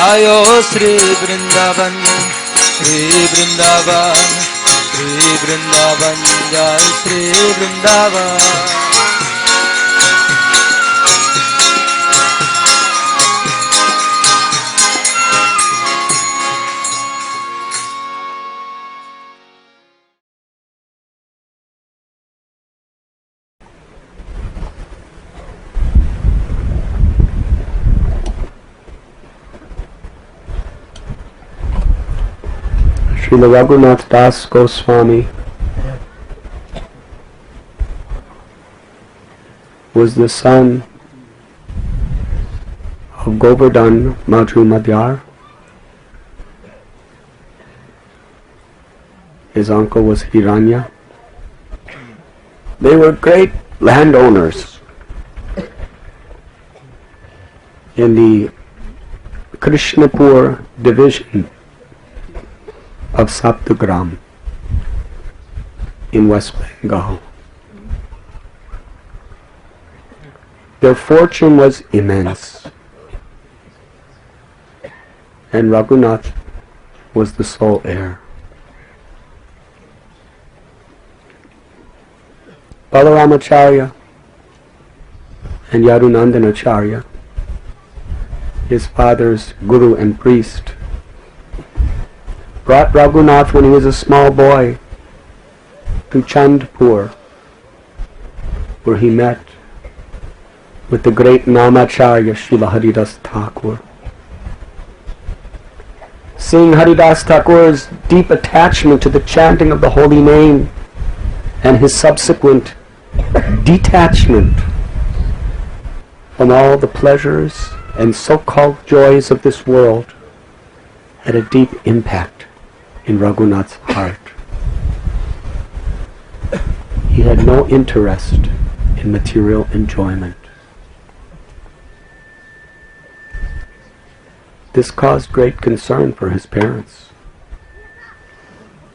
आयो श्री वृंदावन, श्री वृंदावन, श्री वृंदावन, जय Shri Vrindavan. Srila Radhanath Das Goswami was the son of Govardhan Madhu Madhyar. His uncle was Hiranya. They were great landowners in the Krishnapur division of Saptagram in West Bengal. Their fortune was immense, and Raghunath was the sole heir. Balaramacharya and Yadunandanacharya, his father's guru and priest, brought Raghunath when he was a small boy to Chandpur, where he met with the great Namacharya Srila Haridas Thakur. Seeing Haridas Thakur's deep attachment to the chanting of the holy name and his subsequent detachment from all the pleasures and so-called joys of this world had a deep impact in Raghunath's heart. He had no interest in material enjoyment. This caused great concern for his parents.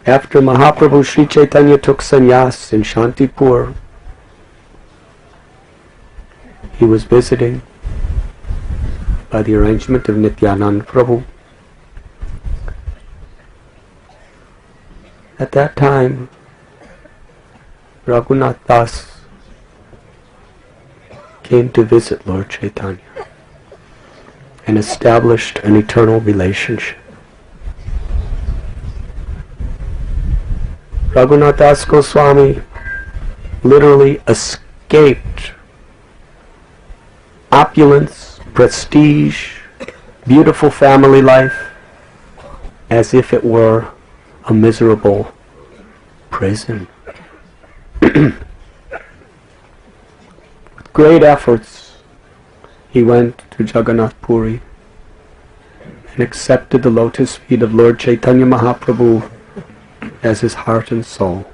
After Mahaprabhu Sri Chaitanya took sannyas in Shantipur, he was visiting by the arrangement of Nityanand Prabhu. At that time, Raghunath Das came to visit Lord Chaitanya and established an eternal relationship. Raghunath Das Goswami literally escaped opulence, prestige, beautiful family life as if it were a miserable prison. With great efforts, he went to Jagannath Puri and accepted the lotus feet of Lord Chaitanya Mahaprabhu as his heart and soul.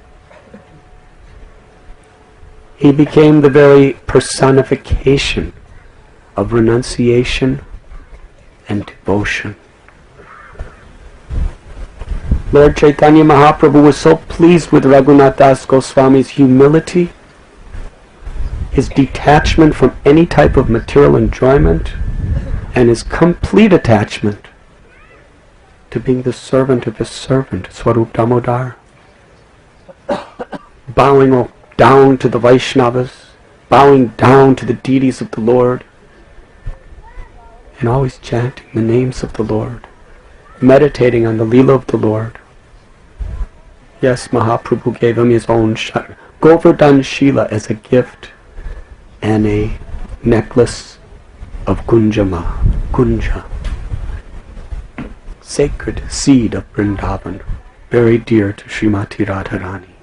He became the very personification of renunciation and devotion. Lord Chaitanya Mahaprabhu was so pleased with Raghunath Das Goswami's humility, his detachment from any type of material enjoyment, and his complete attachment to being the servant of his servant, Swarup Damodar, bowing down to the Vaishnavas, bowing down to the deities of the Lord, and always chanting the names of the Lord, meditating on the Leela of the Lord. Yes, Mahaprabhu gave him his own Govardhan Shila as a gift and a necklace of Kunja, sacred seed of Vrindavan, very dear to Srimati Radharani.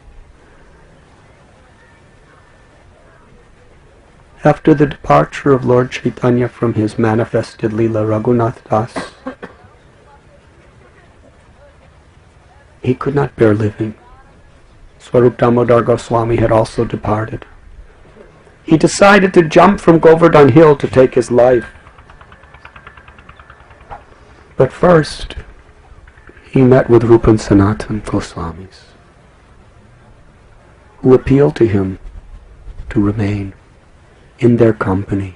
After the departure of Lord Chaitanya from his manifested Leela, Raghunath Das, he could not bear living. Swarup Damodar Goswami had also departed. He decided to jump from Govardhan Hill to take his life. But first, he met with Rupa and Sanatan Goswamis, who appealed to him to remain in their company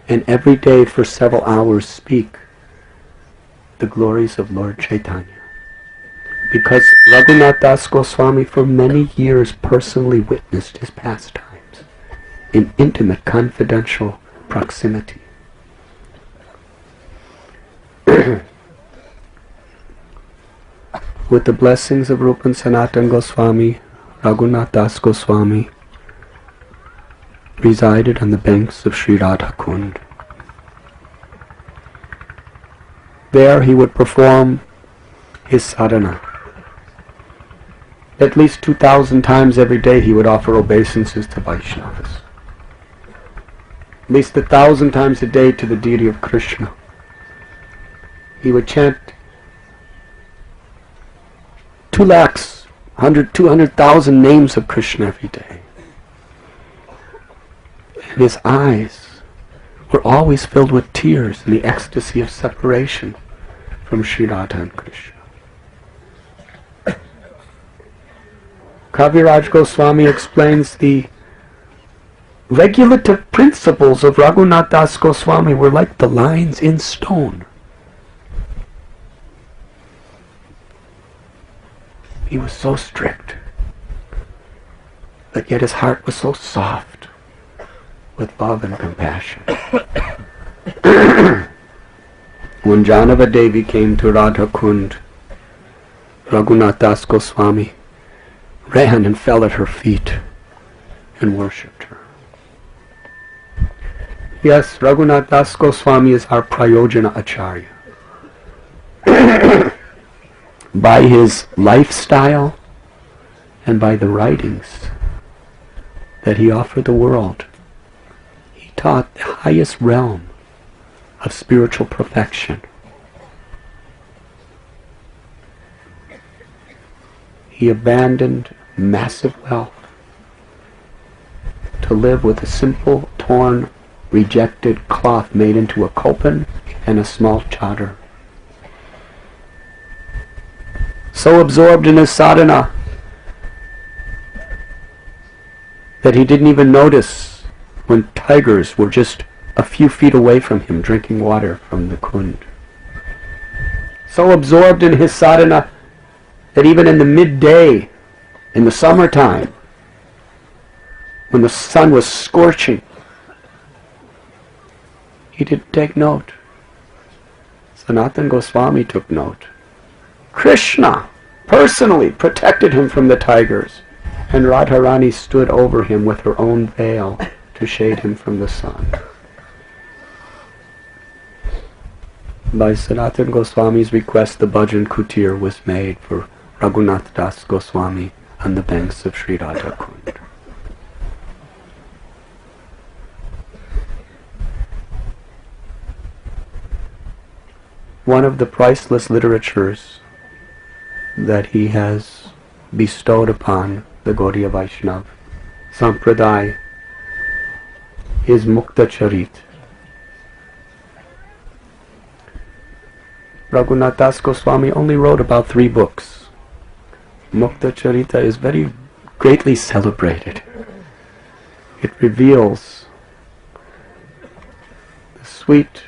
and every day for several hours speak the glories of Lord Chaitanya. Because Raghunath Das Goswami for many years personally witnessed his pastimes in intimate, confidential proximity. With the blessings of Rupa and Sanatana Goswami, Raghunath Das Goswami resided on the banks of Sri Radha Kund. There he would perform his sadhana. At least 2,000 times every day he would offer obeisances to Vaishnavas. At least 1,000 times a day to the deity of Krishna. He would chant 200,000 names of Krishna every day. And his eyes were always filled with tears in the ecstasy of separation from Sri Radha and Krishna. Kaviraj Goswami explains the regulative principles of Raghunath Das Goswami were like the lines in stone. He was so strict, but yet his heart was so soft with love and compassion. When Janava Devi came to Radha Kund, Raghunath Das Goswami ran and fell at her feet and worshipped her. Yes, Raghunath Das Goswami is our Prayojana Acharya. By his lifestyle and by the writings that he offered the world, he taught the highest realm of spiritual perfection. He abandoned massive wealth to live with a simple, torn, rejected cloth made into a kopan and a small chadar. So absorbed in his sadhana that he didn't even notice when tigers were just a few feet away from him drinking water from the Kund. So absorbed in his sadhana that even in the midday, in the summertime, when the sun was scorching, he didn't take note. Sanatana Goswami took note. Krishna personally protected him from the tigers, and Radharani stood over him with her own veil to shade him from the sun. By Sanatana Goswami's request, the Bhajan Kutir was made for Raghunath Das Goswami on the banks of Sri Radha Kund. One of the priceless literatures that he has bestowed upon the Gaudiya Vaishnav Sampradaya is Mukta Charit. Raghunath Das Goswami only wrote about 3 books. Mukta Charita is very greatly celebrated. It reveals the sweet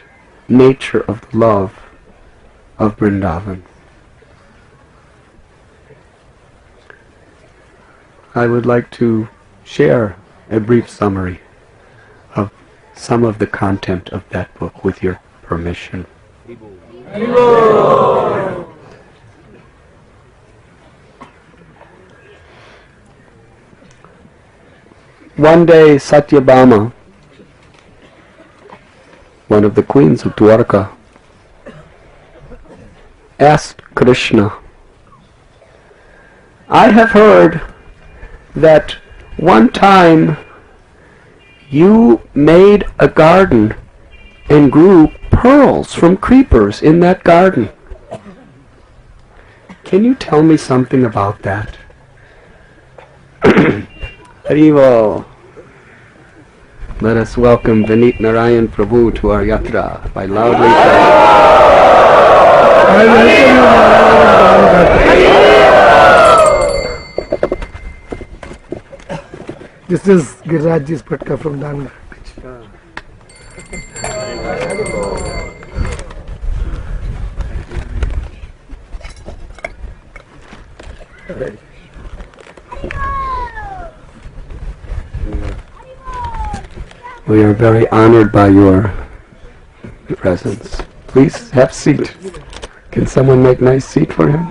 nature of the love of Vrindavan. I would like to share a brief summary of some of the content of that book with your permission. One day Satyabhama, one of the queens of Dwarka, asked Krishna, I have heard that one time you made a garden and grew pearls from creepers in that garden. Can you tell me something about that? Harivo. Let us welcome Vineet Narayan Prabhu to our Yatra by loudly This is Girirajji's Patka from Danga. We are very honored by your presence. Please have seat. Can someone make nice seat for him?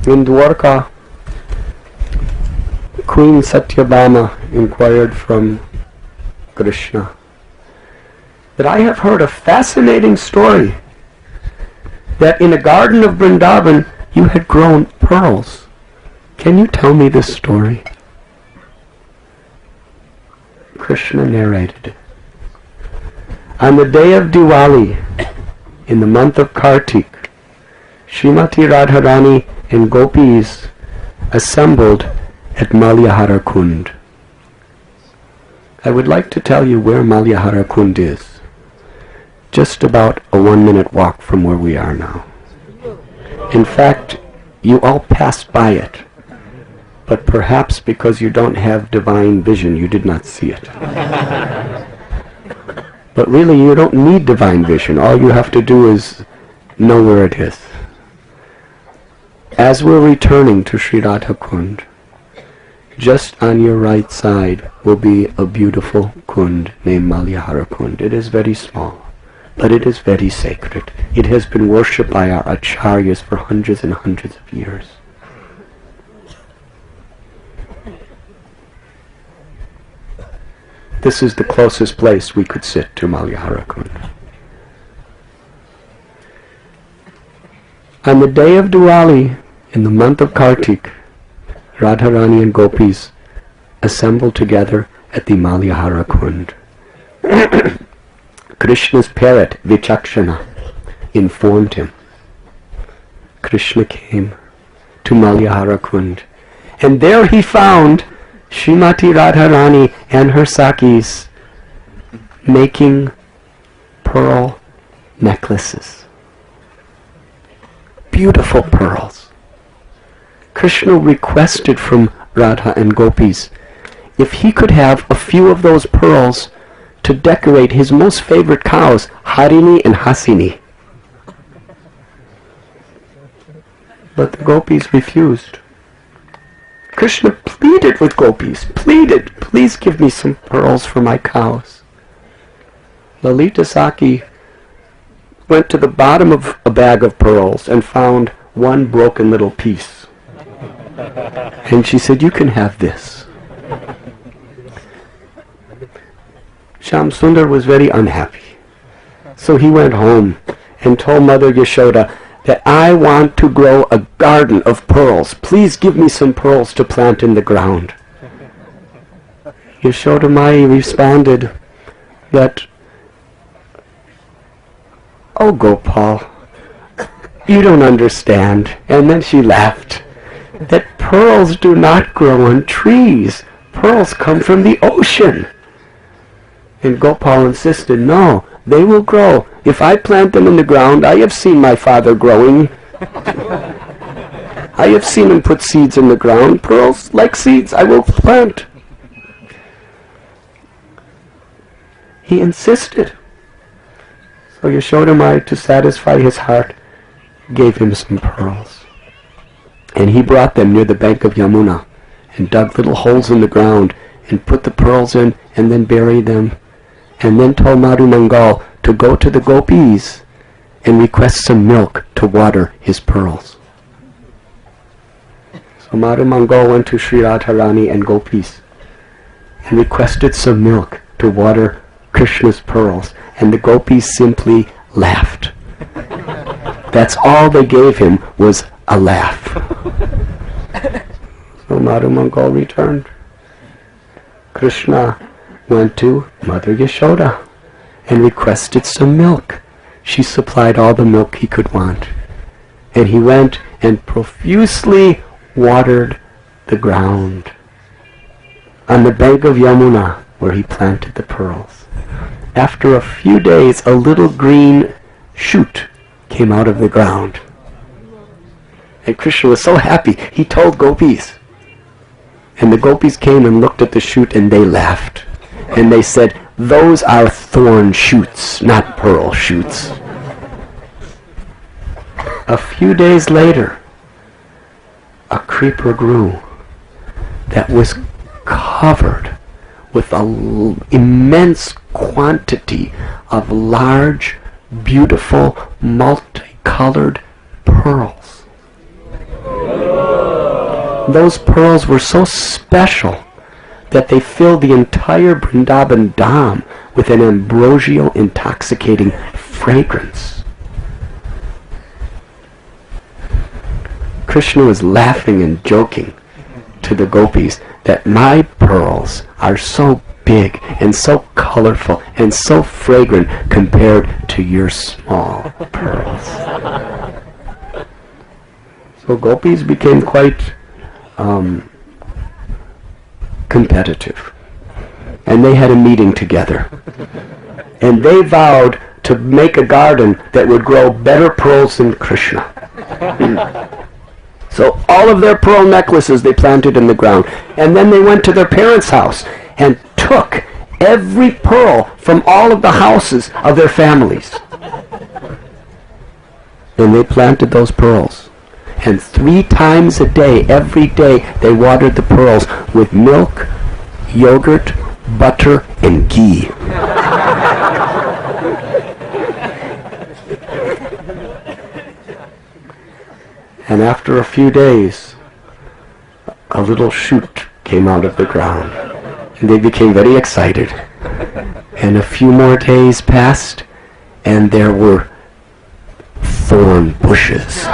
In Dwarka, Queen Satyabhama inquired from Krishna that I have heard a fascinating story that in a garden of Vrindavan you had grown pearls. Can you tell me this story? Krishna narrated. On the day of Diwali, in the month of Kartik, Srimati Radharani and gopis assembled at Malyahari Kund. I would like to tell you where Malyahari Kund is. Just about a 1-minute walk from where we are now. In fact, you all passed by it, but perhaps because you don't have divine vision, you did not see it. But really, you don't need divine vision. All you have to do is know where it is. As we're returning to Sri Radha Kund, just on your right side will be a beautiful kund named Malyahari Kund. It is very small, but it is very sacred. It has been worshipped by our acharyas for hundreds and hundreds of years. This is the closest place we could sit to Malyahari Kund. On the day of Diwali, in the month of Kartik, Radharani and gopis assembled together at the Malyahari Kund. Krishna's parrot, Vichakshana, informed him. Krishna came to Malyahari Kund, and there he found Srimati Radharani and her Sakis making pearl necklaces. Beautiful pearls. Krishna requested from Radha and gopis if he could have a few of those pearls to decorate his most favorite cows, Harini and Hasini. But the gopis refused. Krishna pleaded with gopis, pleaded, please give me some pearls for my cows. Lalita Saki went to the bottom of a bag of pearls and found one broken little piece. And she said, you can have this. Shyam Sundar was very unhappy. So he went home and told Mother Yashoda that I want to grow a garden of pearls. Please give me some pearls to plant in the ground. Yashoda Mai responded that, oh Gopal, you don't understand. And then she laughed. That pearls do not grow on trees. Pearls come from the ocean. And Gopal insisted, no, they will grow. If I plant them in the ground, I have seen my father growing. I have seen him put seeds in the ground. Pearls, like seeds, I will plant. He insisted. So Yashoda Mai, to satisfy his heart, gave him some pearls. And he brought them near the bank of Yamuna and dug little holes in the ground and put the pearls in and then buried them. And then told Madhu Mangal to go to the gopis and request some milk to water his pearls. So Madhu Mangal went to Sri Radharani and gopis and requested some milk to water Krishna's pearls. And the gopis simply laughed. That's all they gave him was a laugh. So Madhu Mangal returned. Krishna went to Mother Yashoda and requested some milk. She supplied all the milk he could want. And he went and profusely watered the ground on the bank of Yamuna where he planted the pearls. After a few days, a little green shoot came out of the ground. And Krishna was so happy, he told gopis. And the gopis came and looked at the shoot and they laughed. And they said, "Those are thorn shoots, not pearl shoots." A few days later, a creeper grew that was covered with an immense quantity of large, beautiful, multicolored pearls. Those pearls were so special that they filled the entire Vrindavan Dham with an ambrosial, intoxicating fragrance. Krishna was laughing and joking to the gopis that my pearls are so big and so colorful and so fragrant compared to your small pearls. So gopis became quite competitive. And they had a meeting together. And they vowed to make a garden that would grow better pearls than Krishna. So all of their pearl necklaces they planted in the ground. And then they went to their parents' house and took every pearl from all of the houses of their families. And they planted those pearls. And 3 times a day, every day, they watered the pearls with milk, yogurt, butter, and ghee. And after a few days, a little shoot came out of the ground. And they became very excited. And a few more days passed, and there were thorn bushes.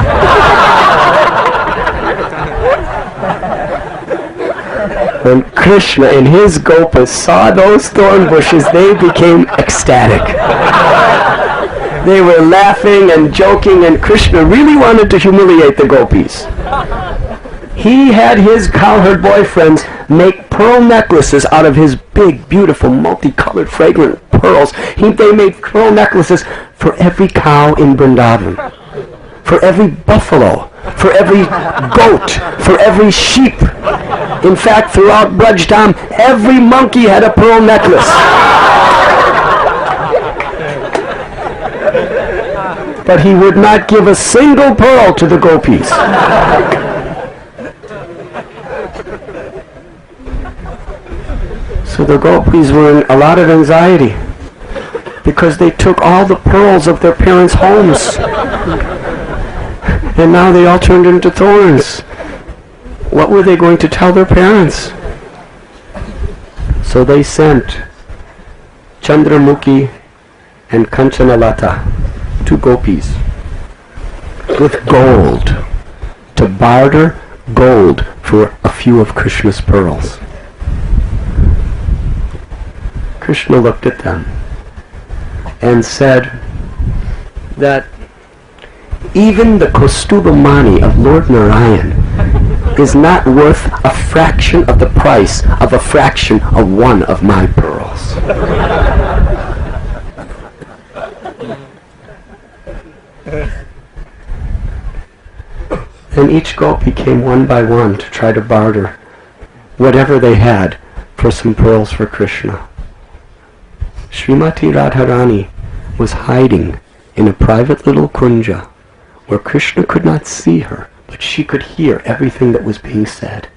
When Krishna and his gopas saw those thorn bushes, they became ecstatic. They were laughing and joking, and Krishna really wanted to humiliate the gopis. He had his cowherd boyfriends make pearl necklaces out of his big, beautiful, multicolored, fragrant pearls. They made pearl necklaces for every cow in Vrindavan, for every buffalo, for every goat, for every sheep. In fact, throughout Brajdam, every monkey had a pearl necklace. But he would not give a single pearl to the gopis. So the gopis were in a lot of anxiety because they took all the pearls of their parents' homes. And now they all turned into thorns. What were they going to tell their parents? So they sent Chandramukhi and Kanchanalata, 2 gopis, with gold, to barter gold for a few of Krishna's pearls. Krishna looked at them and said that even the Kostubamani of Lord Narayan is not worth a fraction of the price of a fraction of one of my pearls. And each gopi came one by one to try to barter whatever they had for some pearls for Krishna. Srimati Radharani was hiding in a private little kunja where Krishna could not see her, but she could hear everything that was being said.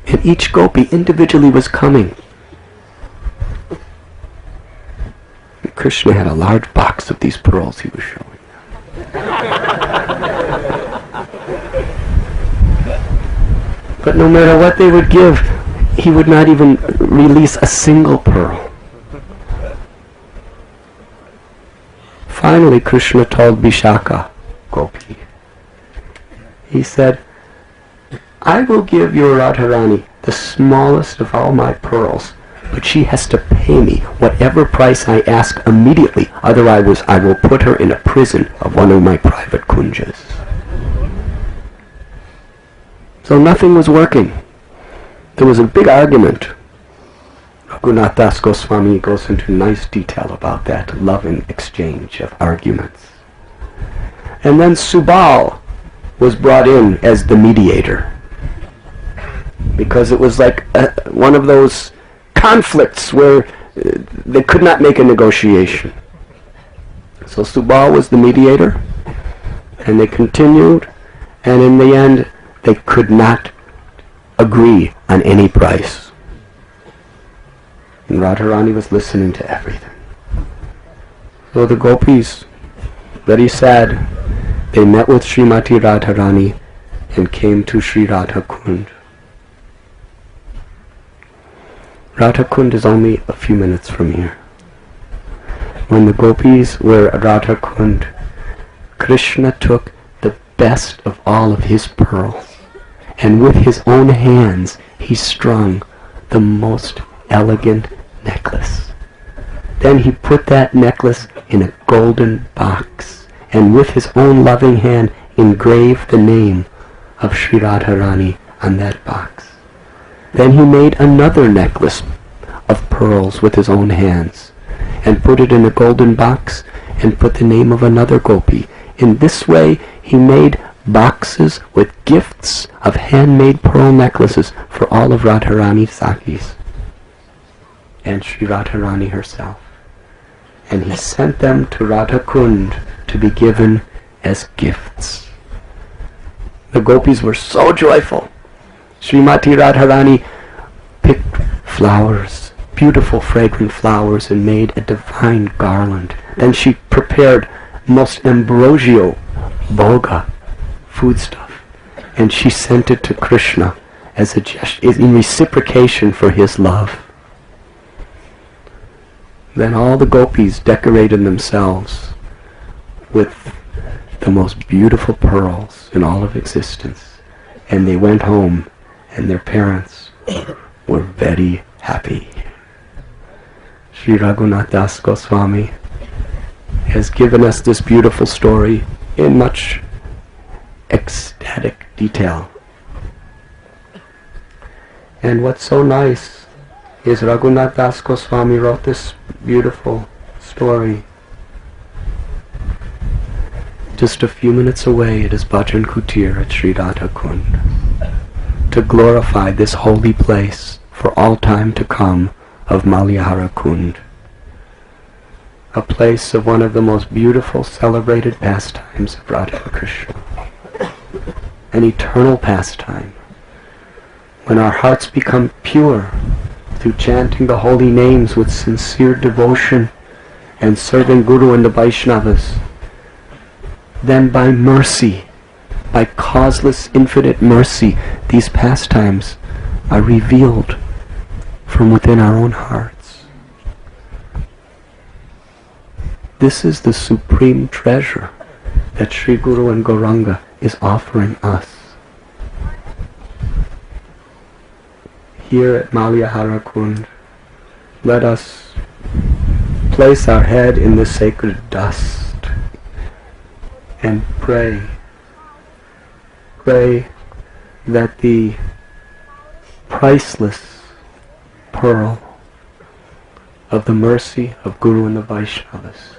And each gopi individually was coming. And Krishna had a large box of these pearls he was showing them. But no matter what they would give, he would not even release a single pearl. Finally, Krishna told Vishaka, Gopi, he said, I will give your Radharani the smallest of all my pearls, but she has to pay me whatever price I ask immediately, otherwise I will put her in a prison of one of my private kunjas. So nothing was working. There was a big argument. Raghunath Das Goswami goes into nice detail about that loving exchange of arguments. And then Subal was brought in as the mediator. because it was like one of those conflicts where they could not make a negotiation. So Subal was the mediator, and they continued, and in the end they could not agree on any price. And Radharani was listening to everything. So the gopis, very sad, they met with Srimati Radharani and came to Sri Radha Kund. Radha Kund is only a few minutes from here. When the gopis were at Radha Kund, Krishna took the best of all of his pearls, and with his own hands he strung the most elegant necklace. Then he put that necklace in a golden box, and with his own loving hand engraved the name of Sri Radharani on that box. Then he made another necklace of pearls with his own hands, and put it in a golden box, and put the name of another gopi. In this way he made boxes with gifts of handmade pearl necklaces for all of Radharani's Sakhis and Sri Radharani herself. And he sent them to Radha Kund to be given as gifts. The gopis were so joyful. Srimati Radharani picked flowers, beautiful fragrant flowers, and made a divine garland. Then she prepared most ambrosio bhoga, foodstuff, and she sent it to Krishna as a gesture, in reciprocation for his love. Then all the gopis decorated themselves with the most beautiful pearls in all of existence, and they went home, and their parents were very happy. Sri Radhanath Das Goswami has given us this beautiful story in much ecstatic detail. And what's so nice is Radhanath Das Goswami wrote this beautiful story just a few minutes away at his Bhajan Kutir at Sri Radha Kund, to glorify this holy place for all time to come of Malyahari Kund, a place of one of the most beautiful celebrated pastimes of Radha Krishna, an eternal pastime. When our hearts become pure through chanting the holy names with sincere devotion and serving Guru and the Vaishnavas, then by mercy, by causeless infinite mercy, these pastimes are revealed from within our own hearts. This is the supreme treasure that Sri Guru and Gauranga is offering us. Here at Malyahari Kund, let us place our head in the sacred dust and pray that the priceless pearl of the mercy of Guru and the Vaishnavas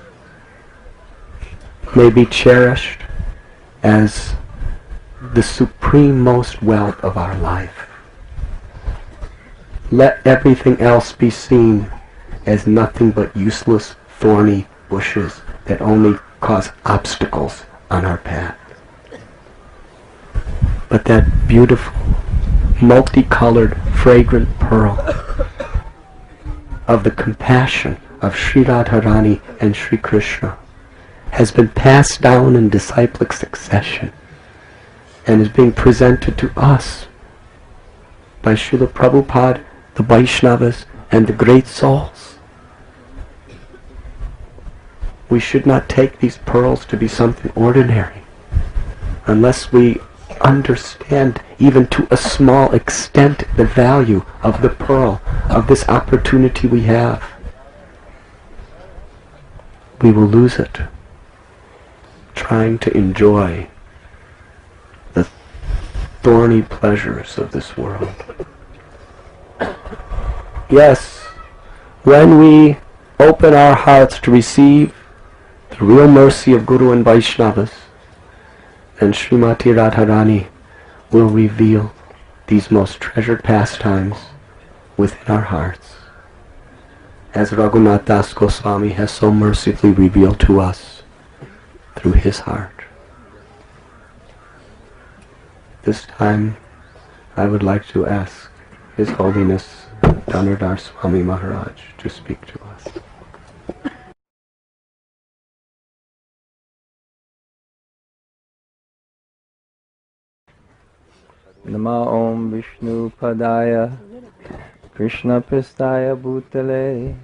may be cherished as the suprememost wealth of our life. Let everything else be seen as nothing but useless, thorny bushes that only cause obstacles on our path. But that beautiful, multicolored, fragrant pearl of the compassion of Sri Radharani and Sri Krishna has been passed down in disciplic succession and is being presented to us by Srila Prabhupada, the Vaishnavas, and the great souls. We should not take these pearls to be something ordinary unless we understand even to a small extent the value of the pearl, of this opportunity we have. We will lose it trying to enjoy the thorny pleasures of this world. Yes, when we open our hearts to receive the real mercy of Guru and Vaishnavas, then Srimati Radharani will reveal these most treasured pastimes within our hearts, as Raghunath Das Goswami has so mercifully revealed to us through his heart. This time, I would like to ask His Holiness Dhanardhar Swami Maharaj to speak to us. Nama Om Vishnu Padaya Krishna Pristaya Bhutale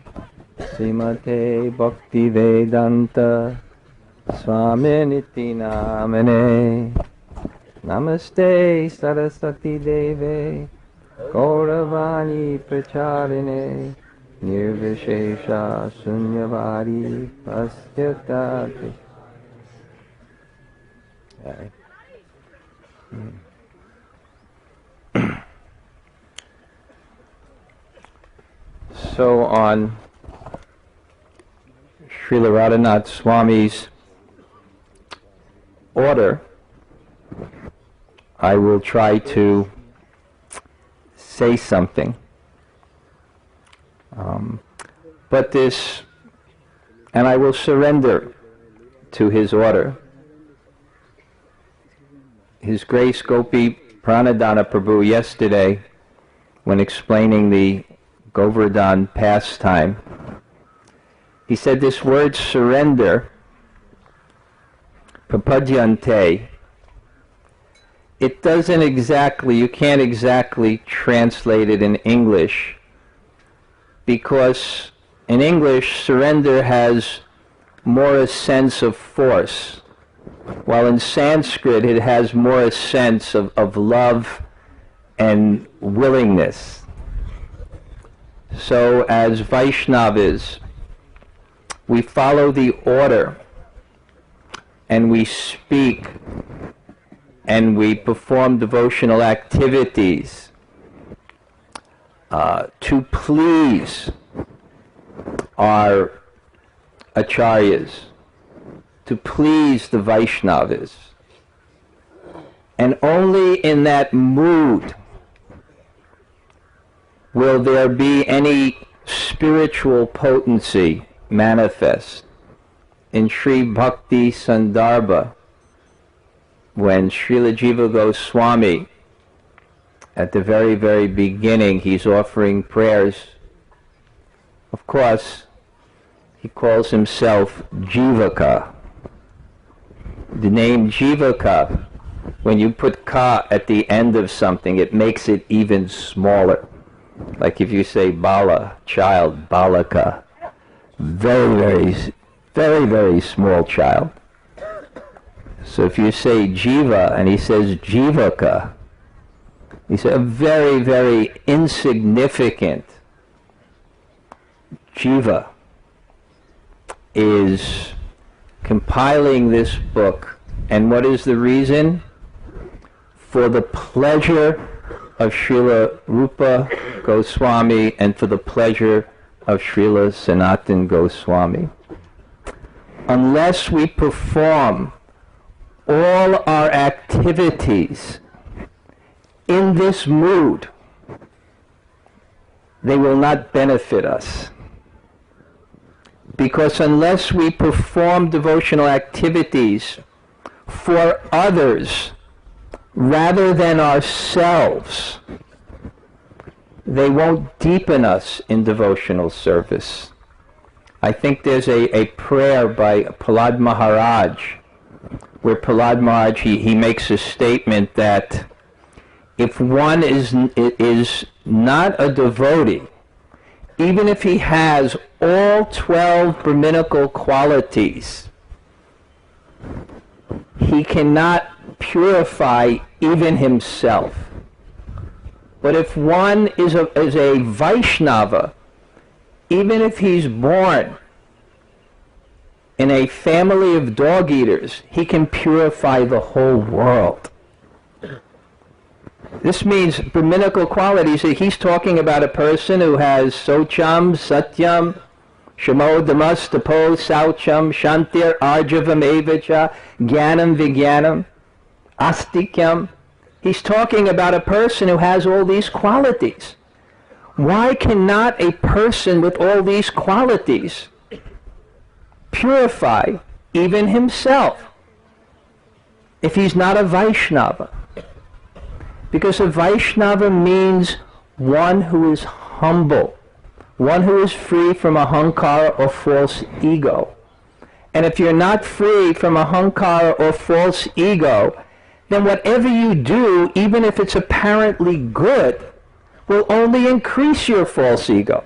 Srimate Bhakti Vedanta Swami Niti Namane Namaste Saraswati Deve Gauravani Pracharine Nirvishesha Sunyavari Pastyata. So on Srila Radhanath Swami's order, I will try to say something. And I will surrender to his order. His Grace Gopi Pranadhana Prabhu yesterday, when explaining the Govardhan pastime, he said this word surrender, prapadyante, it doesn't exactly, you can't exactly translate it in English, because in English surrender has more a sense of force, while in Sanskrit it has more a sense of love and willingness. So as Vaishnavas, we follow the order and we speak and we perform devotional activities to please our acharyas, to please the Vaishnavas. And only in that mood will there be any spiritual potency manifest. In Sri Bhakti Sandarbha, when Srila Jiva Goswami, at the very, very beginning, he's offering prayers, of course, he calls himself Jivaka. The name Jivaka, when you put ka at the end of something, it makes it even smaller. Like if you say Bala, child, Balaka, very, very, very, very small child. So if you say Jiva and he says Jivaka, he said a very, very insignificant Jiva is compiling this book. And what is the reason? For the pleasure of Srila Rupa Goswami and for the pleasure of Srila Sanatana Goswami. Unless we perform all our activities in this mood, they will not benefit us. Because unless we perform devotional activities for others rather than ourselves, they won't deepen us in devotional service. I think there's a prayer by Prahlad Maharaj, where Prahlad Maharaj, he makes a statement that if one is not a devotee, even if he has all 12 Brahminical qualities, he cannot purify even himself. But if one is a Vaishnava, even if he's born in a family of dog-eaters, he can purify the whole world. This means Brahminical qualities. He's talking about a person who has Socham, Satyam, Shamo, Damas, Tapo, Saucham, Shantir, Arjavam, Evacha, Jnanam, Vijnanam, Astikyam, He's talking about a person who has all these qualities. Why cannot a person with all these qualities purify even himself if he's not a Vaishnava? Because a Vaishnava means one who is humble, one who is free from ahankara or false ego. And if you're not free from ahankara or false ego, then whatever you do, even if it's apparently good, will only increase your false ego.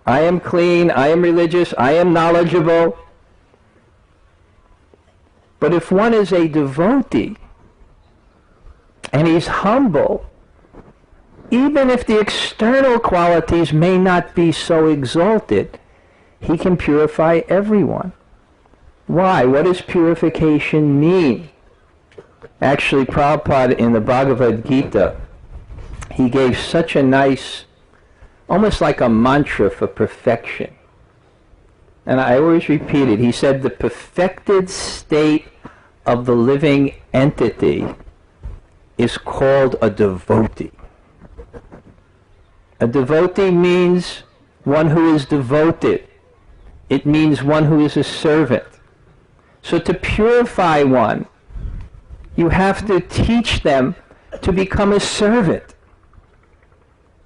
I am clean, I am religious, I am knowledgeable. But if one is a devotee, and he's humble, even if the external qualities may not be so exalted, he can purify everyone. Why? What does purification mean? Actually, Prabhupada in the Bhagavad Gita, he gave such a nice, almost like a mantra for perfection. And I always repeat it. He said the perfected state of the living entity is called a devotee. A devotee means one who is devoted. It means one who is a servant. So to purify one, you have to teach them to become a servant.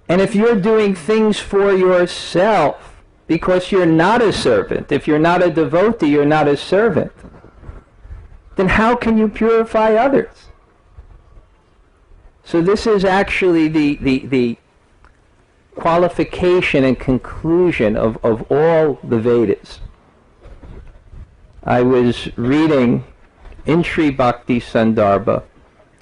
And if you're doing things for yourself because you're not a servant, if you're not a devotee, you're not a servant, then how can you purify others? So this is actually the qualification and conclusion of all the Vedas. I was reading in Sri Bhakti Sandarbha,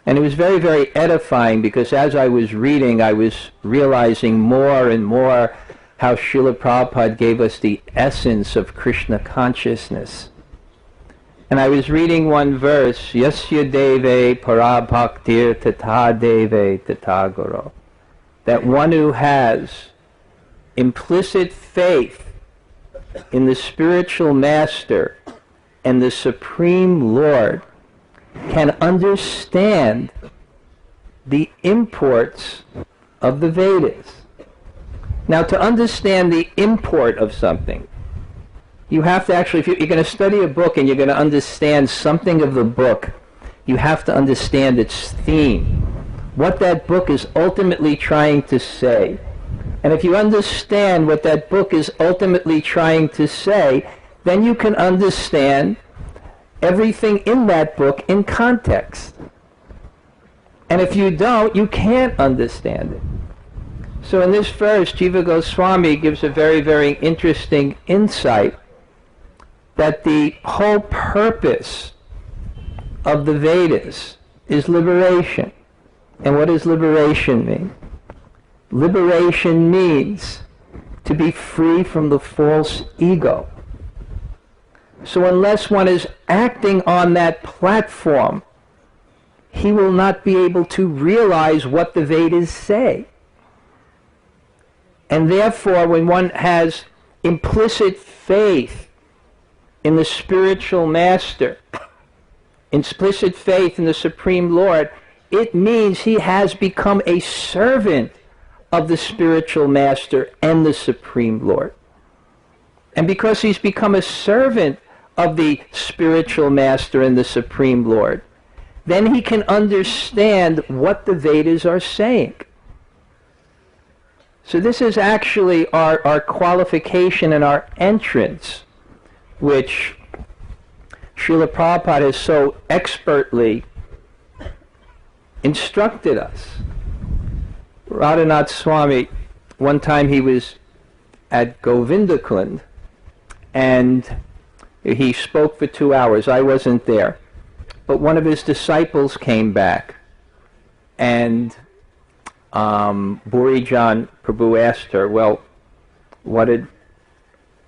and it was very, very edifying, because as I was reading, I was realizing more and more how Srila Prabhupada gave us the essence of Krishna consciousness. And I was reading one verse, Yasya Deve Parabhaktir Tata Deve Tata Guru, that one who has implicit faith in the spiritual master and the Supreme Lord can understand the imports of the Vedas. Now, to understand the import of something, you have to actually, if you're going to study a book and you're going to understand something of the book, you have to understand its theme, what that book is ultimately trying to say. And if you understand what that book is ultimately trying to say, then you can understand everything in that book in context. And if you don't, you can't understand it. So in this verse, Jiva Goswami gives a very, very interesting insight that the whole purpose of the Vedas is liberation. And what does liberation mean? Liberation means to be free from the false ego. So unless one is acting on that platform, he will not be able to realize what the Vedas say. And therefore, when one has implicit faith in the spiritual master, implicit faith in the Supreme Lord, it means he has become a servant of the spiritual master and the Supreme Lord. And because he's become a servant of the spiritual master and the Supreme Lord, then he can understand what the Vedas are saying. So this is actually our qualification and our entrance, which Srila Prabhupada has so expertly instructed us. Radhanath Swami, one time he was at Govinda Kund, and he spoke for 2 hours. I wasn't there. But one of his disciples came back, and Burijan Prabhu asked her, well, what did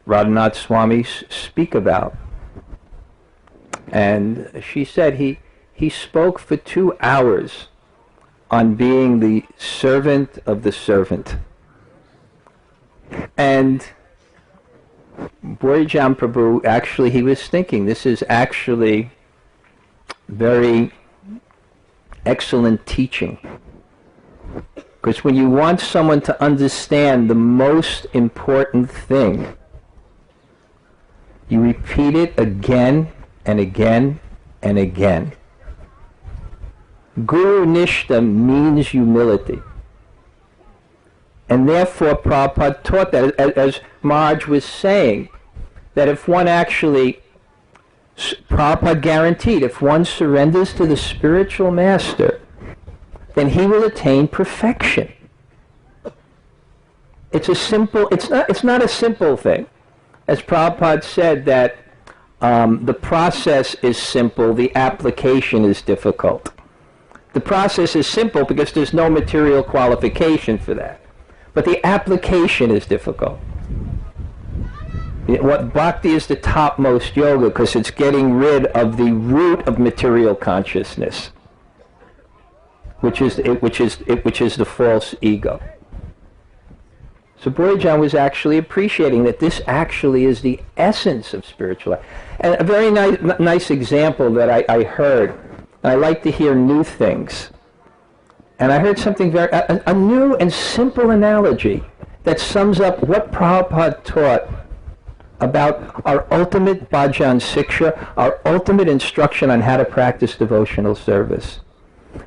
Radhanath Swami speak about? And she said he spoke for 2 hours on being the servant of the servant. And Burijan Prabhu, actually, he was thinking, this is actually very excellent teaching. Because when you want someone to understand the most important thing, you repeat it again and again and again. Guru Nishta means humility. And therefore Prabhupada taught that, as Maharaj was saying, that if one actually, Prabhupada guaranteed, if one surrenders to the spiritual master, then he will attain perfection. It's not a simple thing. As Prabhupada said, that the process is simple, the application is difficult. The process is simple because there's no material qualification for that. But the application is difficult. What bhakti is the topmost yoga because it's getting rid of the root of material consciousness, which is the false ego. So Boyajan was actually appreciating that this actually is the essence of spiritual life. And a very nice example that I heard, and I like to hear new things, and I heard something a new and simple analogy that sums up what Prabhupada taught about our ultimate bhajan siksha, our ultimate instruction on how to practice devotional service.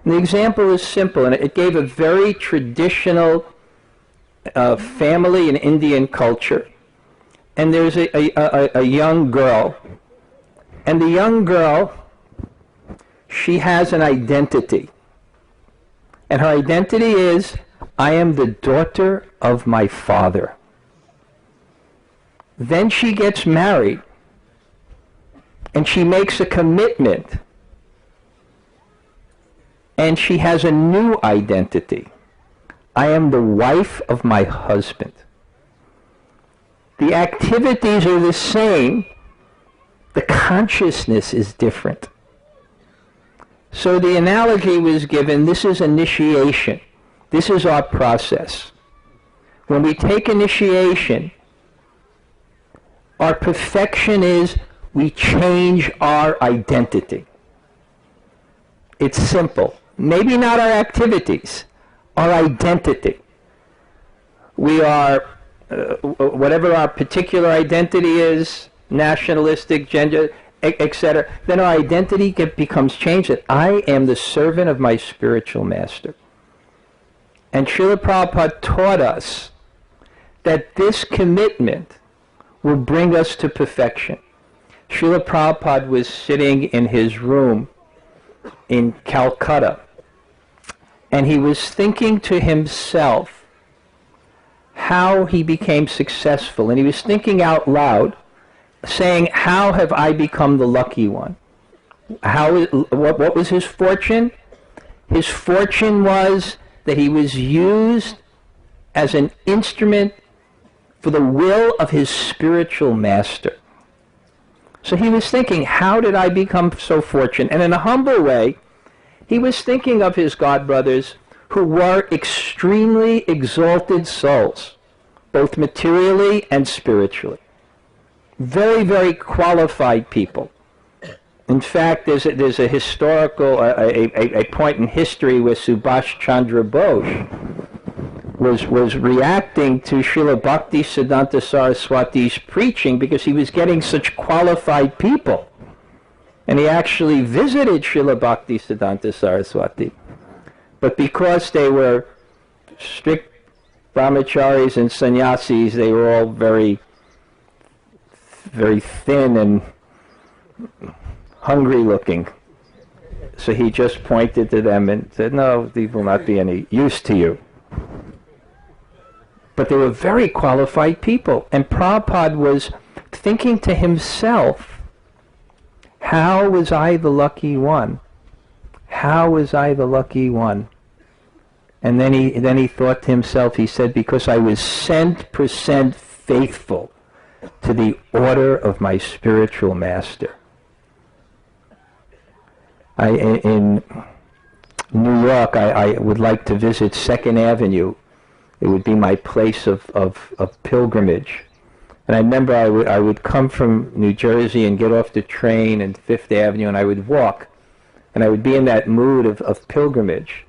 And the example is simple, and it gave a very traditional family in Indian culture. And there's a young girl, and the young girl, she has an identity. And her identity is, I am the daughter of my father. Then she gets married, and she makes a commitment, and she has a new identity. I am the wife of my husband. The activities are the same, the consciousness is different. So the analogy was given, this is initiation. This is our process. When we take initiation, our perfection is we change our identity. It's simple. Maybe not our activities, our identity. We are, whatever our particular identity is, nationalistic, gender, etc., then our identity becomes changed. That I am the servant of my spiritual master. And Srila Prabhupada taught us that this commitment will bring us to perfection. Srila Prabhupada was sitting in his room in Calcutta, and he was thinking to himself how he became successful. And he was thinking out loud, saying, how have I become the lucky one? What was his fortune? His fortune was that he was used as an instrument for the will of his spiritual master. So he was thinking, how did I become so fortunate? And in a humble way, he was thinking of his godbrothers who were extremely exalted souls, both materially and spiritually. Very, very qualified people. In fact, there's a historical, a point in history where Subhash Chandra Bose was reacting to Srila Bhakti Siddhanta Saraswati's preaching because he was getting such qualified people. And he actually visited Srila Bhakti Siddhanta Saraswati. But because they were strict brahmacharis and sannyasis, they were all very, very thin and hungry looking. So he just pointed to them and said, no, these will not be any use to you. But they were very qualified people. And Prabhupada was thinking to himself, how was I the lucky one? How was I the lucky one? And then he thought to himself, he said, because I was 100% faithful to the order of my spiritual master. In New York, I would like to visit 2nd Avenue. It would be my place of pilgrimage. And I remember I would come from New Jersey and get off the train in 5th Avenue, and I would walk And I would be in that mood of pilgrimage.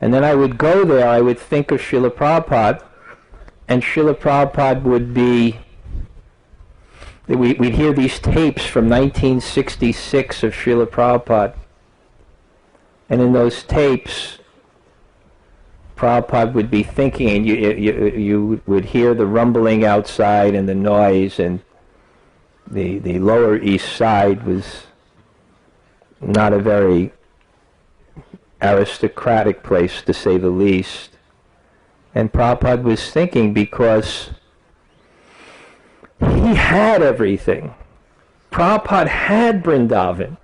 And then I would go there, I would think of Srila Prabhupada, and Srila Prabhupada would be, we'd hear these tapes from 1966 of Srila Prabhupada. And in those tapes, Prabhupada would be thinking, and you would hear the rumbling outside and the noise, and the Lower East Side was not a very aristocratic place, to say the least. And Prabhupada was thinking, because he had everything. Prabhupada had Vrindavan.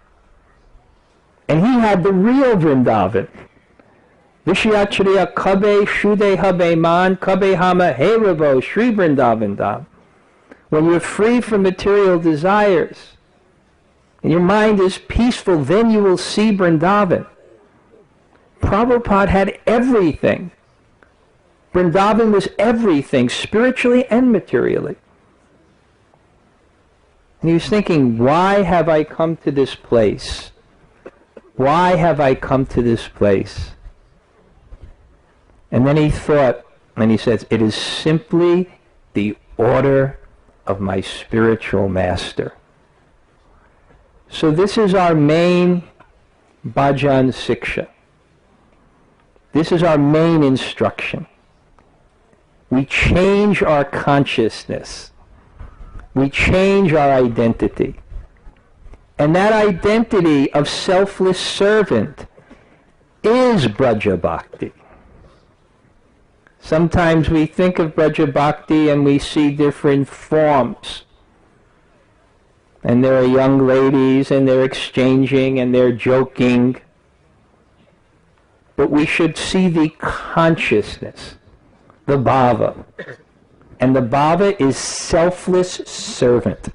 And he had the real Vrindavan. Vishyatriya kabe shude habe man kabe hama heravo Shri Vrindavan Dham. When you're free from material desires, and your mind is peaceful, then you will see Vrindavan. Prabhupada had everything. Vrindavan was everything, spiritually and materially. And he was thinking, why have I come to this place? Why have I come to this place? And then he thought, and he says, it is simply the order of my spiritual master. So this is our main bhajan siksha. This is our main instruction. We change our consciousness. We change our identity. And that identity of selfless servant is Braja Bhakti. Sometimes we think of Braja Bhakti and we see different forms. And there are young ladies and they're exchanging and they're joking. But we should see the consciousness, the bhava. And the bhava is selfless servant.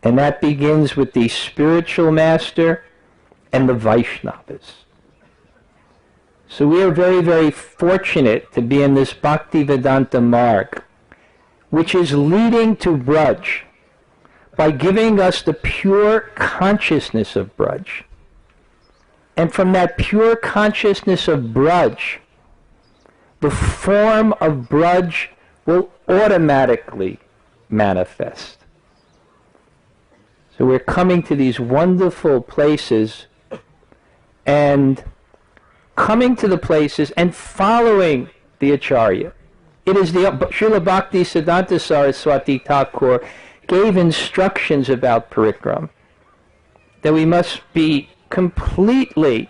And that begins with the spiritual master and the Vaishnavas. So we are very, very fortunate to be in this Bhakti Vedanta marg, which is leading to Braj, by giving us the pure consciousness of Braj. And from that pure consciousness of Braj, the form of Braj will automatically manifest. So we're coming to these wonderful places, and coming to the places and following the Acharya. It is the Srila Bhakti Siddhanta Saraswati Thakur gave instructions about parikram, that we must be completely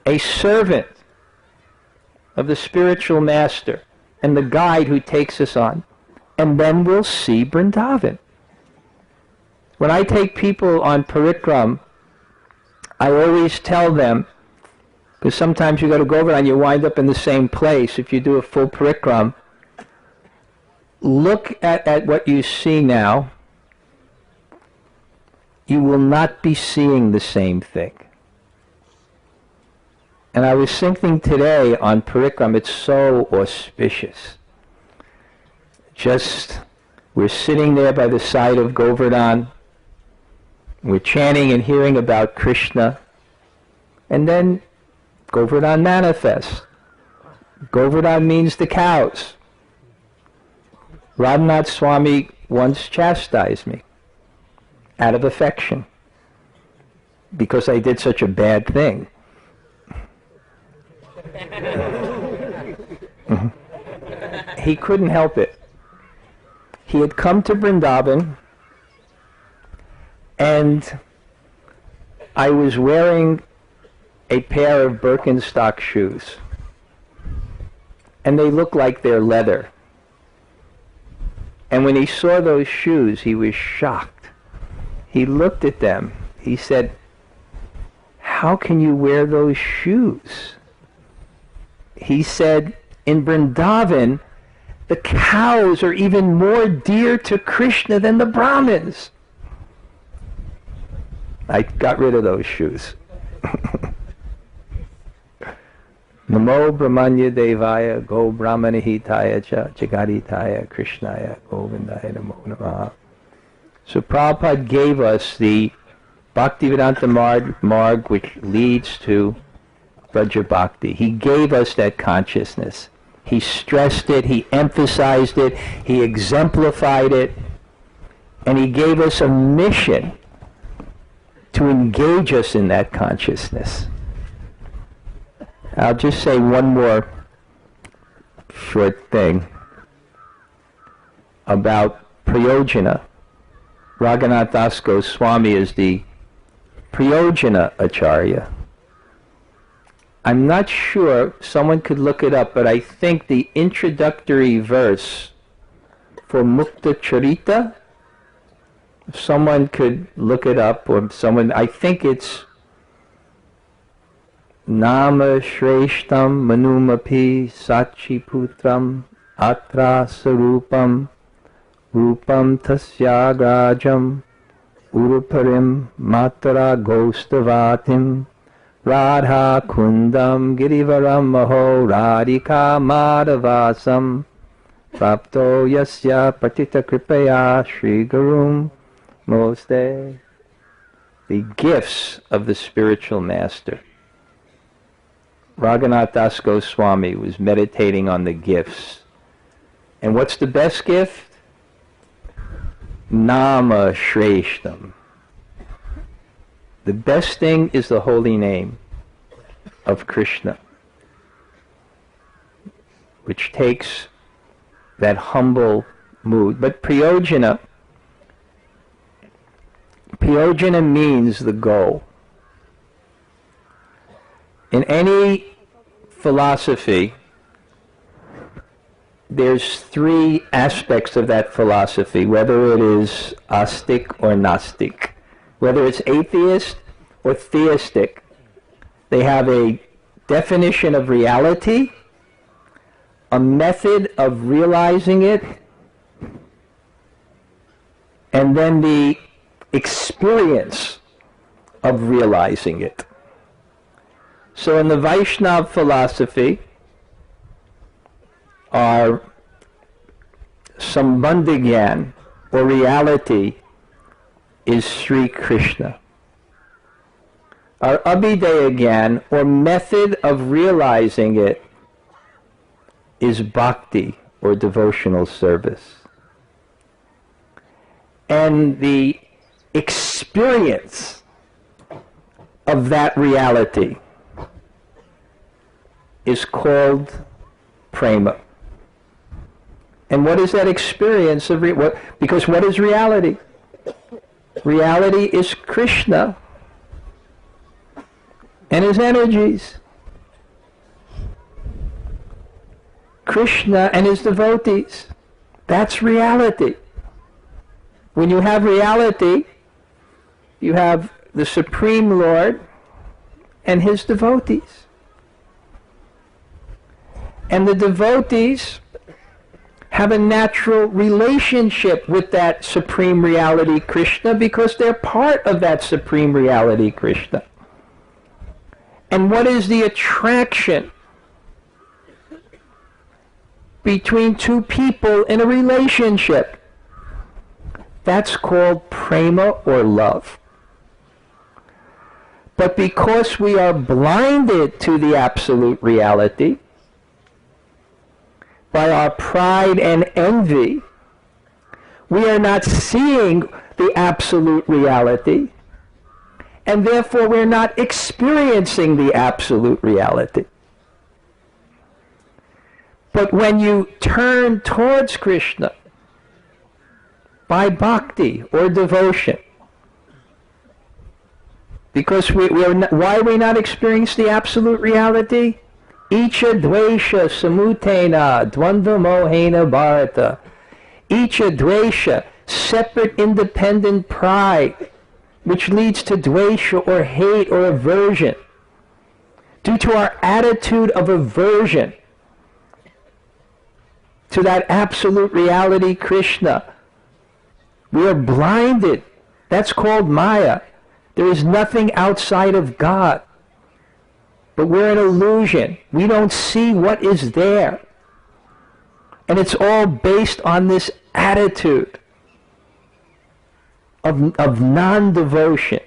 a servant of the spiritual master and the guide who takes us on, and then we'll see Vrindavan. When I take people on parikram, I always tell them, because sometimes you go to Govardhan and you wind up in the same place if you do a full parikram, look at what you see now. You will not be seeing the same thing. And I was thinking today on parikram, it's so auspicious. Just, we're sitting there by the side of Govardhan, we're chanting and hearing about Krishna, and then Govardhan manifests. Govardhan means the cows. Radhanath Swami once chastised me out of affection because I did such a bad thing. He couldn't help it. He had come to Vrindavan, and I was wearing a pair of Birkenstock shoes, and they look like they're leather. And when he saw those shoes, he was shocked. He looked at them. He said, "How can you wear those shoes?" He said, "In Vrindavan, the cows are even more dear to Krishna than the Brahmins." I got rid of those shoes. Namo Brahmanya Devaya Go Brahmanahitaya Cha Jagaritaya Krishnaya Govindaya Namo Namaha. So Prabhupada gave us the Bhaktivedanta Marg, which leads to Braja Bhakti. He gave us that consciousness. He stressed it, he emphasized it, he exemplified it, and he gave us a mission to engage us in that consciousness. I'll just say one more short thing about Prayojana. Radhanath Das Goswami is the Prayojana Acharya. I'm not sure, someone could look it up, but I think the introductory verse for Mukta Charita, if someone could look it up, or someone, I think it's Nama Shreshtam Manumapi Sachi Putram Atra Sarupam Rupam Tasyagrajam Uruparim Matara Gostavatim Radha Kundam Girivaram Maho Radhika Madhavasam Prapto Yasya Patita Kripaya Shri Gurum Moste. The gifts of the spiritual master. Radhanath Das Goswami was meditating on the gifts. And what's the best gift? Nama Shreshtam. The best thing is the holy name of Krishna, which takes that humble mood. But Prayojana means the goal. In any philosophy, there's three aspects of that philosophy, whether it is astic or Gnostic. Whether it's atheist or theistic, they have a definition of reality, a method of realizing it, and then the experience of realizing it. So in the Vaishnava philosophy, our Sambandha Gyan, or reality, is Sri Krishna. Our Abhidaya Gyan, or method of realizing it, is bhakti, or devotional service. And the experience of that reality is called prema. And what is that experience of because what is reality? Reality is Krishna and his energies. Krishna and his devotees. That's reality. When you have reality, you have the Supreme Lord and his devotees. And the devotees have a natural relationship with that Supreme Reality Krishna because they're part of that Supreme Reality Krishna. And what is the attraction between two people in a relationship? That's called prema, or love. But because we are blinded to the absolute reality by our pride and envy, we are not seeing the absolute reality, and therefore we're not experiencing the absolute reality. But when you turn towards Krishna by bhakti or devotion, because why are we not experiencing the absolute reality? Icha dvesha samutena dvandva mohena bharata. Icha dvesha, separate independent pride, which leads to dvesha, or hate, or aversion. Due to our attitude of aversion to that absolute reality Krishna, we are blinded. That's called Maya. There is nothing outside of God. But we're an illusion. We don't see what is there. And it's all based on this attitude of non-devotion.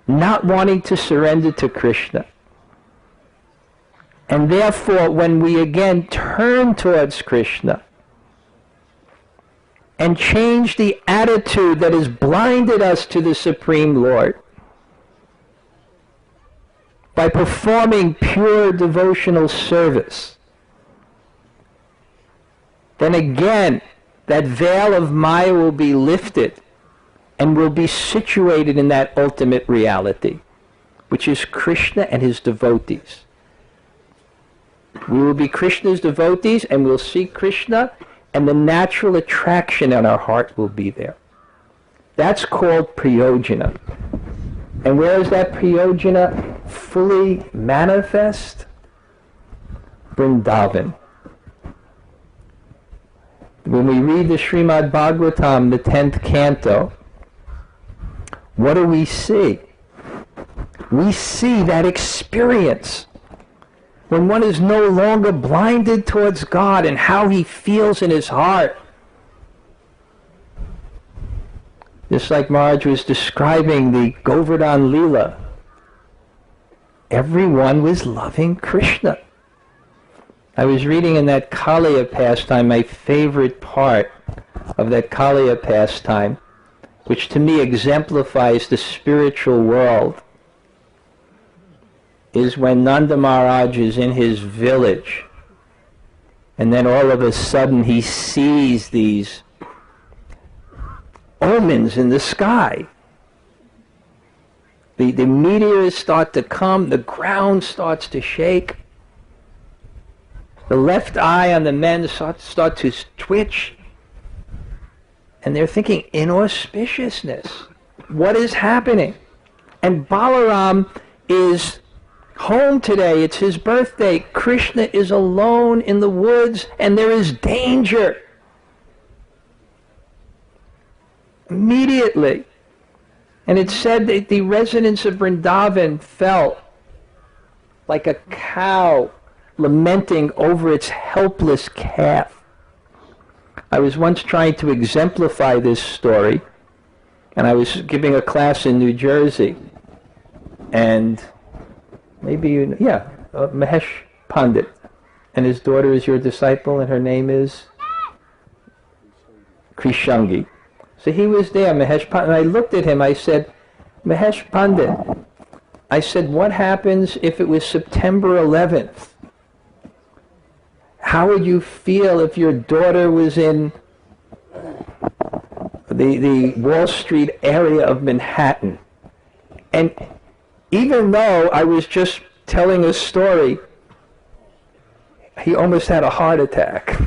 not wanting to surrender to Krishna. And therefore, when we again turn towards Krishna and change the attitude that has blinded us to the Supreme Lord by performing pure devotional service, then again that veil of Maya will be lifted and will be situated in that ultimate reality, which is Krishna and his devotees. We will be Krishna's devotees and we'll see Krishna, and the natural attraction in our heart will be there. That's called priyojana. And where is that priyojana fully manifest? Vrindavan. When we read the Srimad Bhagavatam, the 10th canto, what do we see? We see that experience when one is no longer blinded towards God and how he feels in his heart. Just like Maharaj was describing the Govardhan Leela, everyone was loving Krishna. I was reading in that Kaliya pastime, my favorite part of that Kaliya pastime, which to me exemplifies the spiritual world, is when Nanda Maharaj is in his village, and then all of a sudden he sees these omens in the sky. The meteors start to come, the ground starts to shake, the left eye on the men start to twitch, and they're thinking, inauspiciousness. What is happening? And Balaram is home today. It's his birthday. Krishna is alone in the woods, and there is danger. Immediately. And it's said that the residents of Vrindavan felt like a cow lamenting over its helpless calf. I was once trying to exemplify this story, and I was giving a class in New Jersey, and maybe you know, Mahesh Pandit, and his daughter is your disciple, and her name is Krishangi. So he was there, Mahesh Pandit, and I looked at him, I said, Mahesh Pandit, I said, what happens if it was September 11th? How would you feel if your daughter was in the Wall Street area of Manhattan? And even though I was just telling a story, he almost had a heart attack.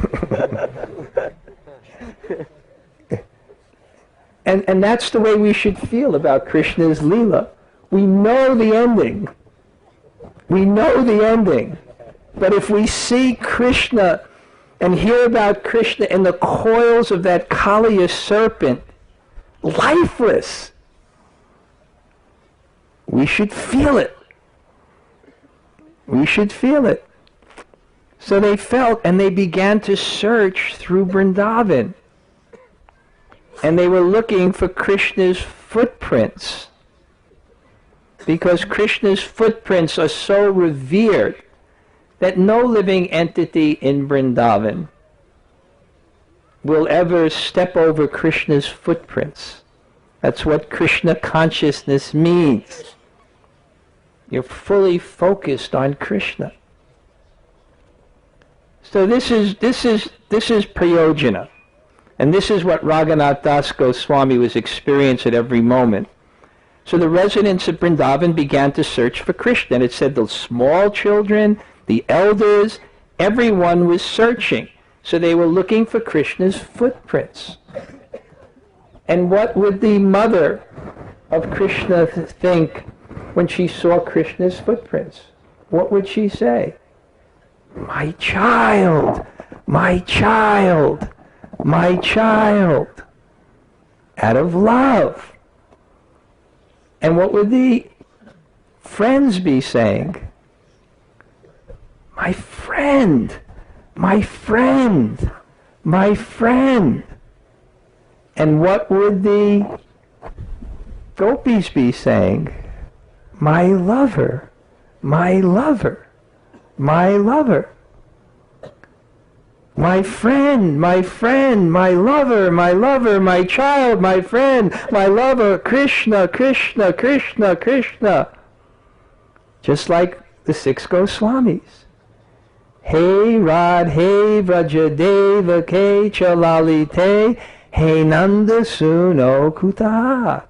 And that's the way we should feel about Krishna's Leela. We know the ending. We know the ending. But if we see Krishna and hear about Krishna in the coils of that Kaliya serpent, lifeless, we should feel it. We should feel it. So they felt, and they began to search through Vrindavan. And they were looking for Krishna's footprints, because Krishna's footprints are so revered that no living entity in Vrindavan will ever step over Krishna's footprints. That's what Krishna consciousness means. You're fully focused on Krishna. So this is priyojana. And this is what Radhanath Das Goswami was experiencing at every moment. So the residents of Vrindavan began to search for Krishna. And it said the small children, the elders, everyone was searching. So they were looking for Krishna's footprints. And what would the mother of Krishna think when she saw Krishna's footprints? What would she say? My child, my child, my child, out of love. And what would the friends be saying? My friend, my friend, my friend. And what would the gopis be saying? my lover, my lover, my lover. My friend, my friend, my lover, my child, my friend, my lover, Krishna, Krishna, Krishna, Krishna. Just like the 6 Goswamis. Hey Radhe Vrajadeva Ke Chalalite Hey Nanda Suno Kuta.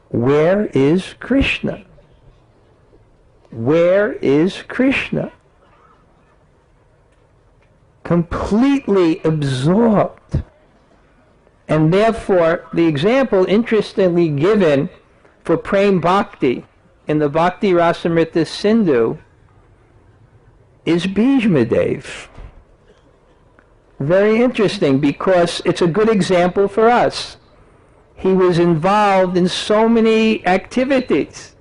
Where is Krishna? Where is Krishna? Completely absorbed. And therefore, the example interestingly given for Prem Bhakti in the Bhakti Rasamrita Sindhu is Bhishmadev. Very interesting, because it's a good example for us. He was involved in so many activities.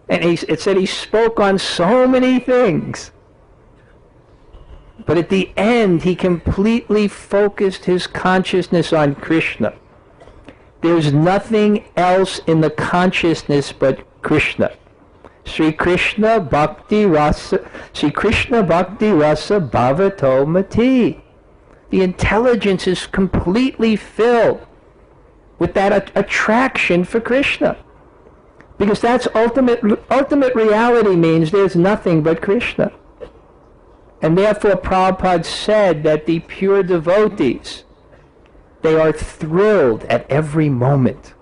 And it said he spoke on so many things. But at the end, he completely focused his consciousness on Krishna. There's nothing else in the consciousness but Krishna. Sri Krishna Bhakti Rasa Bhavato Mati. The intelligence is completely filled with that attraction for Krishna. Because that's ultimate reality, means there's nothing but Krishna. And therefore Prabhupada said that the pure devotees, they are thrilled at every moment.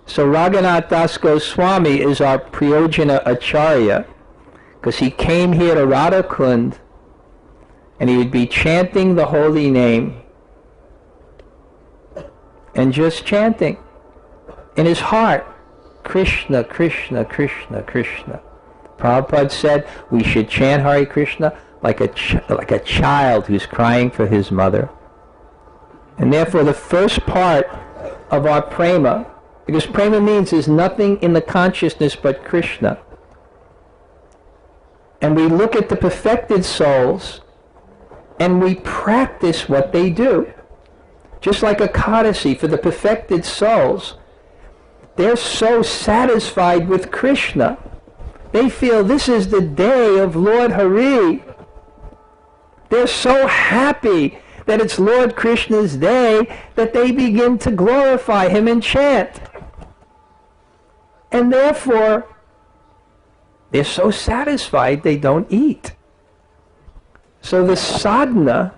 So Radhanath Das Goswami is our Priyojana Acharya, because he came here to Radha Kund and he would be chanting the holy name and just chanting in his heart, Krishna, Krishna, Krishna, Krishna. Prabhupada said we should chant Hare Krishna like a child who's crying for his mother. And therefore the first part of our prema, because prema means there's nothing in the consciousness but Krishna. And we look at the perfected souls and we practice what they do. Just like a Ekadasi for the perfected souls, they're so satisfied with Krishna. They feel this is the day of Lord Hari. They're so happy that it's Lord Krishna's day that they begin to glorify him and chant. And therefore, they're so satisfied they don't eat. So the sadhana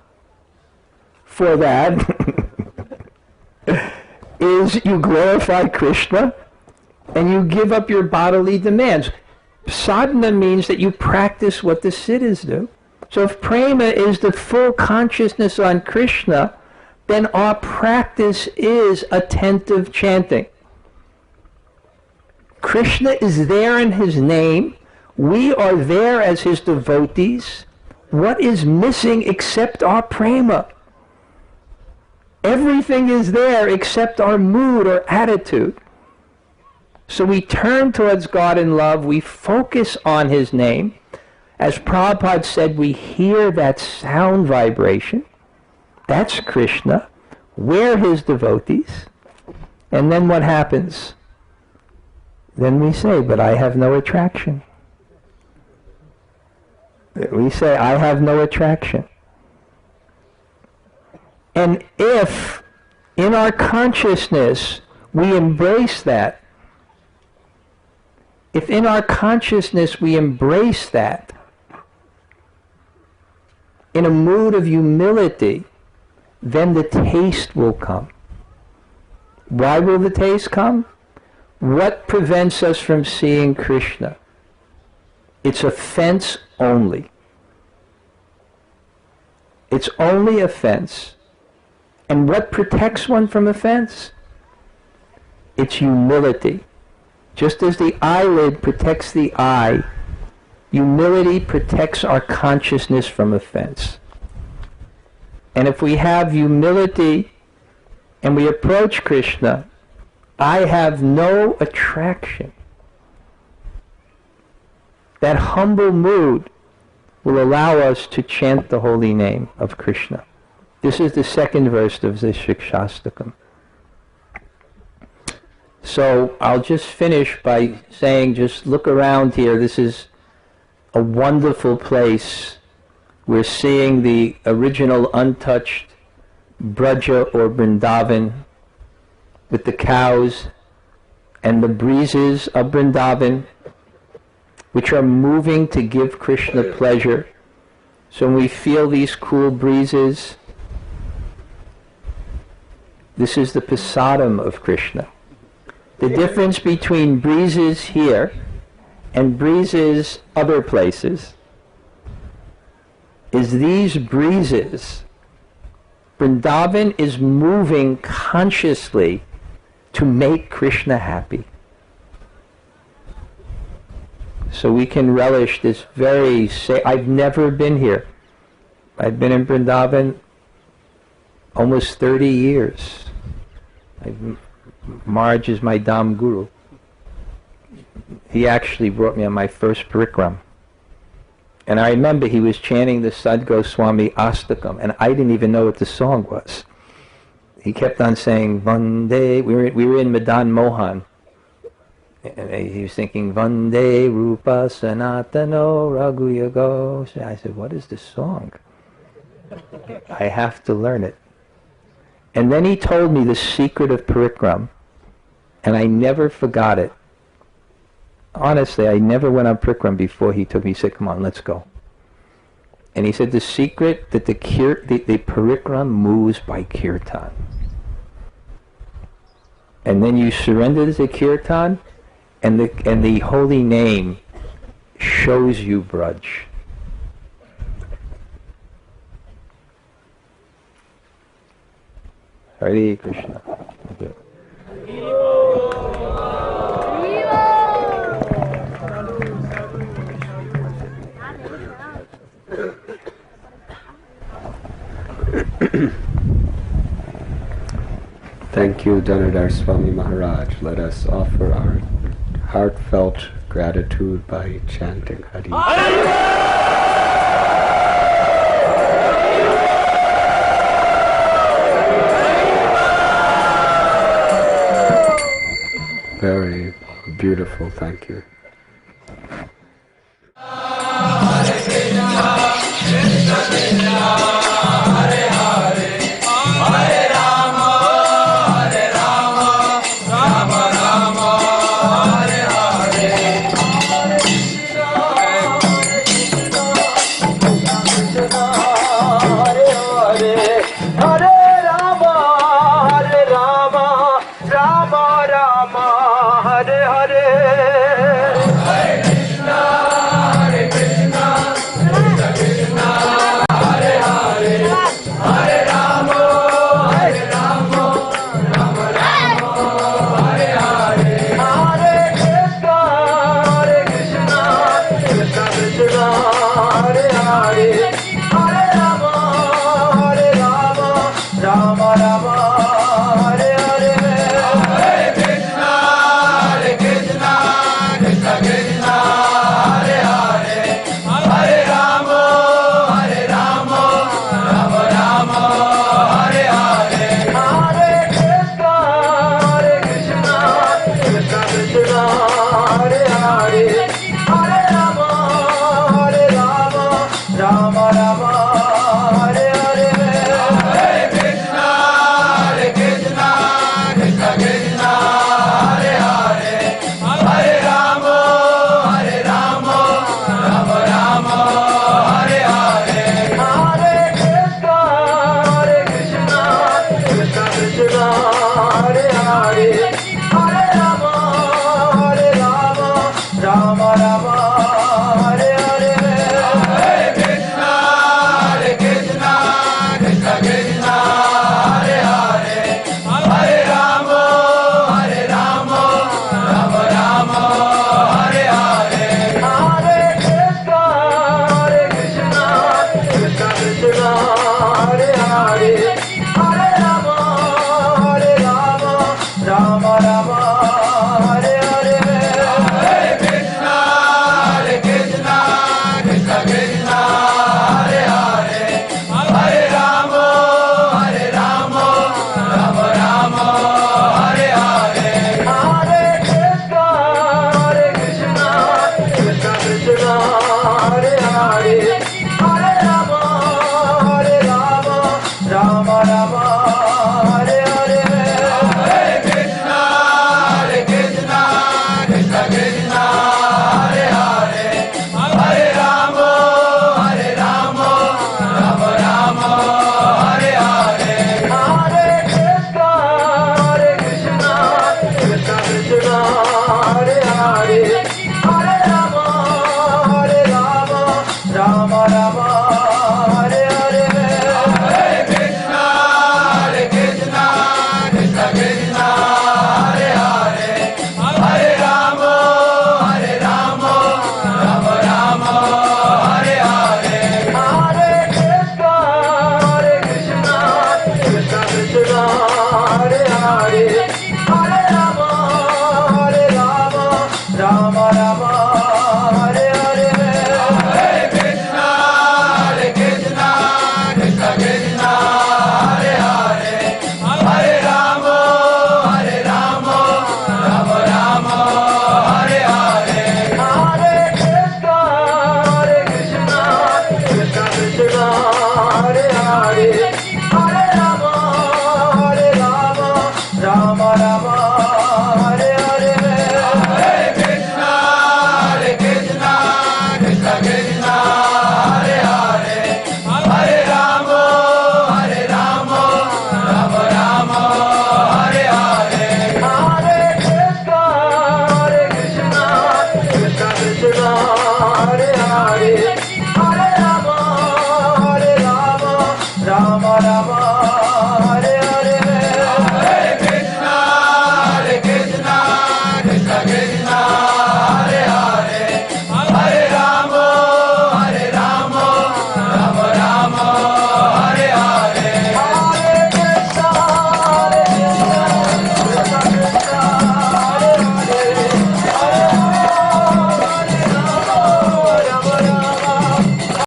for that is you glorify Krishna and you give up your bodily demands. Sadhana means that you practice what the siddhas do. So if prema is the full consciousness on Krishna, then our practice is attentive chanting. Krishna is there in his name. We are there as his devotees. What is missing except our prema? Everything is there except our mood or attitude. So we turn towards God in love, we focus on his name. As Prabhupada said, we hear that sound vibration. That's Krishna. We're his devotees. And then what happens? Then we say, but I have no attraction. We say, I have no attraction. And if in our consciousness we embrace that, if in our consciousness we embrace that, in a mood of humility, then the taste will come. Why will the taste come? What prevents us from seeing Krishna? It's offense only. It's only offense. And what protects one from offense? It's humility. Just as the eyelid protects the eye, humility protects our consciousness from offense. And if we have humility and we approach Krishna, I have no attraction. That humble mood will allow us to chant the holy name of Krishna. This is the second verse of the Shikshastakam. So I'll just finish by saying, just look around here. This is a wonderful place. We're seeing the original untouched Braja or Vrindavan with the cows and the breezes of Vrindavan, which are moving to give Krishna pleasure. So when we feel these cool breezes, this is the prasadam of Krishna. The difference between breezes here and breezes other places is these breezes, Vrindavan is moving consciously to make Krishna happy. So we can relish this very, I've never been here. I've been in Vrindavan almost 30 years. Maharaj is my Dham Guru. He actually brought me on my first parikram. And I remember he was chanting the Sadguru Swami Astakam, and I didn't even know what the song was. He kept on saying, Vande, we were in Madan Mohan. And he was thinking, Vande Rupa Sanatano Raghuyago. I said, what is this song? I have to learn it. And then he told me the secret of parikram, and I never forgot it. Honestly, I never went on parikram before he took me. He said, come on, let's go. And he said the secret that the parikram moves by kirtan. And then you surrender to the kirtan, and the holy name shows you Braj. Hare Krishna. Okay. Thank you, Dhanadhar Swami Maharaj. Let us offer our heartfelt gratitude by chanting Hari. Very beautiful, thank you. Rama Rama Hare Hare